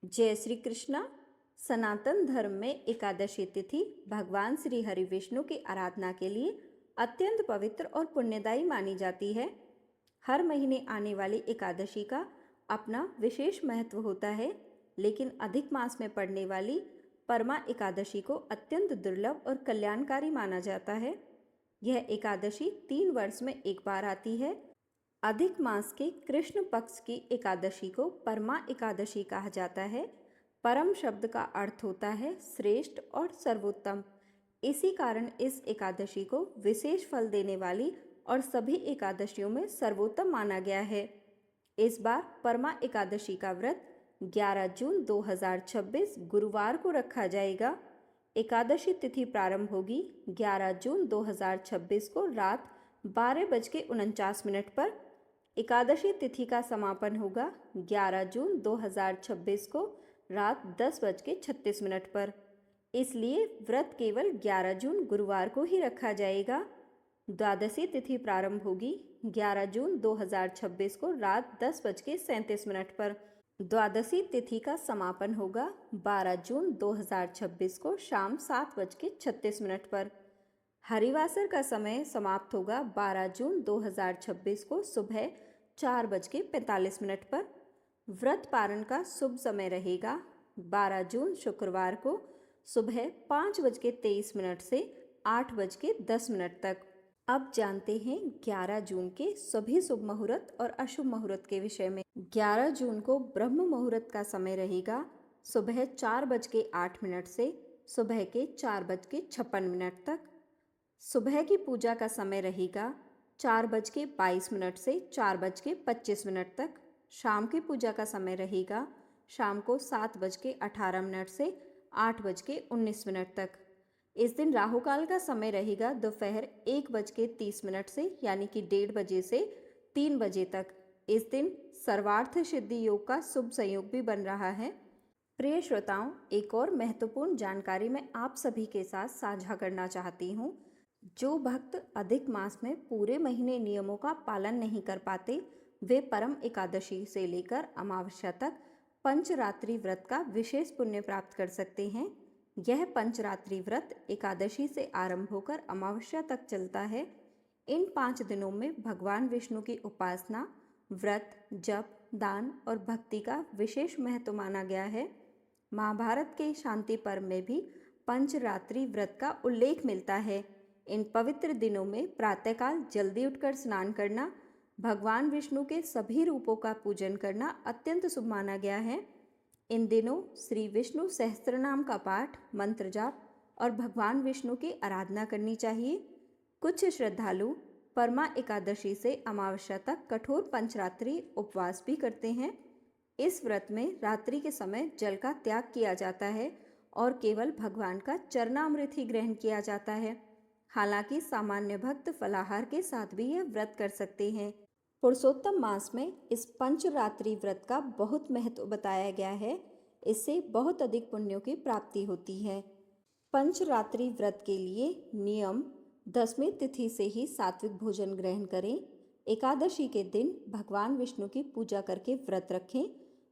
जय श्री कृष्णा। सनातन धर्म में एकादशी तिथि भगवान श्री हरि विष्णु की आराधना के लिए अत्यंत पवित्र और पुण्यदायी मानी जाती है। हर महीने आने वाली एकादशी का अपना विशेष महत्व होता है, लेकिन अधिक मास में पड़ने वाली परमा एकादशी को अत्यंत दुर्लभ और कल्याणकारी माना जाता है। यह एकादशी 3 वर्ष में एक बार आती है। अधिक मास के कृष्ण पक्ष की एकादशी को परमा एकादशी कहा जाता है। परम शब्द का अर्थ होता है श्रेष्ठ और सर्वोत्तम। इसी कारण इस एकादशी को विशेष फल देने वाली और सभी एकादशियों में सर्वोत्तम माना गया है। इस बार परमा एकादशी का व्रत 11 जून 2026 गुरुवार को रखा जाएगा। एकादशी तिथि प्रारंभ होगी 11 जून 2026 को रात 12:49 पर। एकादशी तिथि का समापन होगा 11 जून 2026 को रात 10:36 पर। इसलिए व्रत केवल 11 जून गुरुवार को ही रखा जाएगा। द्वादशी तिथि प्रारंभ होगी 11 जून 2026 को रात 10:37 पर। द्वादशी तिथि का समापन होगा 12 जून 2026 को शाम 7:36 पर। हरिवासर का समय समाप्त होगा 12 जून 2026 को सुबह 4:45 पर। व्रत पारण का शुभ समय रहेगा 12 जून शुक्रवार को सुबह 5:23 से 8:10 तक। अब जानते हैं 11 जून के सभी शुभ मुहूर्त और अशुभ मुहूर्त के विषय में। 11 जून को ब्रह्म मुहूर्त का समय रहेगा सुबह 4:08 से सुबह के 4:56 तक। सुबह की पूजा का समय रहेगा 4:22 से 4:25 तक। शाम की पूजा का समय रहेगा शाम को 7:18 से 8:19 तक। इस दिन राहु काल का समय रहेगा दोपहर 1:30 से यानी कि 1:30 बजे से 3 बजे तक। इस दिन सर्वार्थ सिद्धि योग का शुभ संयोग भी बन रहा है। प्रिय श्रोताओं, एक और महत्वपूर्ण जानकारी मैं आप सभी के साथ साझा करना चाहती हूँ। जो भक्त अधिक मास में पूरे महीने नियमों का पालन नहीं कर पाते, वे परम एकादशी से लेकर अमावस्या तक पंचरात्रि व्रत का विशेष पुण्य प्राप्त कर सकते हैं। यह पंचरात्रि व्रत एकादशी से आरंभ होकर अमावस्या तक चलता है। इन 5 दिनों में भगवान विष्णु की उपासना, व्रत, जप, दान और भक्ति का विशेष महत्व माना गया है। महाभारत के शांति पर्व में भी पंचरात्रि व्रत का उल्लेख मिलता है। इन पवित्र दिनों में प्रातःकाल जल्दी उठकर स्नान करना, भगवान विष्णु के सभी रूपों का पूजन करना अत्यंत शुभ माना गया है। इन दिनों श्री विष्णु सहस्त्रनाम का पाठ, मंत्र जाप और भगवान विष्णु की आराधना करनी चाहिए। कुछ श्रद्धालु परमा एकादशी से अमावस्या तक कठोर पंचरात्रि उपवास भी करते हैं। इस व्रत में रात्रि के समय जल का त्याग किया जाता है और केवल भगवान का चरणामृत ही ग्रहण किया जाता है। हालांकि सामान्य भक्त फलाहार के साथ भी यह व्रत कर सकते हैं। पुरुषोत्तम मास में इस पंचरात्रि व्रत का बहुत महत्व बताया गया है। इससे बहुत अधिक पुण्यों की प्राप्ति होती है। पंचरात्रि व्रत के लिए नियम: 10वीं तिथि से ही सात्विक भोजन ग्रहण करें। एकादशी के दिन भगवान विष्णु की पूजा करके व्रत रखें।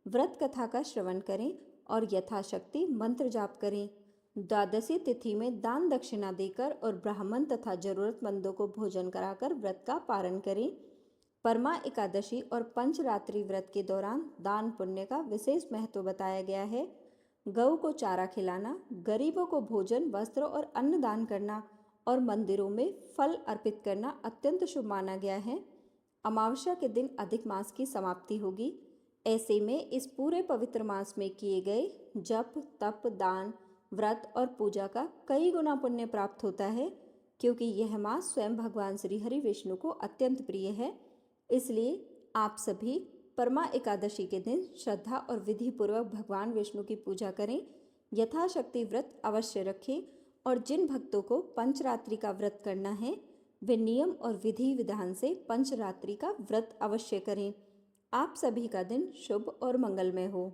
व्रत कथा का श्रवण करें और यथाशक्ति मंत्र जाप करें। द्वादशी तिथि में दान दक्षिणा देकर और ब्राह्मण तथा जरूरतमंदों को भोजन कराकर व्रत का पारण करें। परमा एकादशी और पंचरात्रि व्रत के दौरान दान पुण्य का विशेष महत्व बताया गया है। गऊ को चारा खिलाना, गरीबों को भोजन, वस्त्र और अन्न दान करना और मंदिरों में फल अर्पित करना अत्यंत शुभ माना गया है। अमावस्या के दिन अधिक मास की समाप्ति होगी। ऐसे में इस पूरे पवित्र मास में किए गए जप, तप, दान, व्रत और पूजा का कई गुना पुण्य प्राप्त होता है, क्योंकि यह मास स्वयं भगवान श्री हरि विष्णु को अत्यंत प्रिय है। इसलिए आप सभी परमा एकादशी के दिन श्रद्धा और विधि पूर्वक भगवान विष्णु की पूजा करें। यथाशक्ति व्रत अवश्य रखें और जिन भक्तों को पंचरात्रि का व्रत करना है, वे नियम और विधि विधान से पंचरात्रि का व्रत अवश्य करें। आप सभी का दिन शुभ और मंगलमय हो।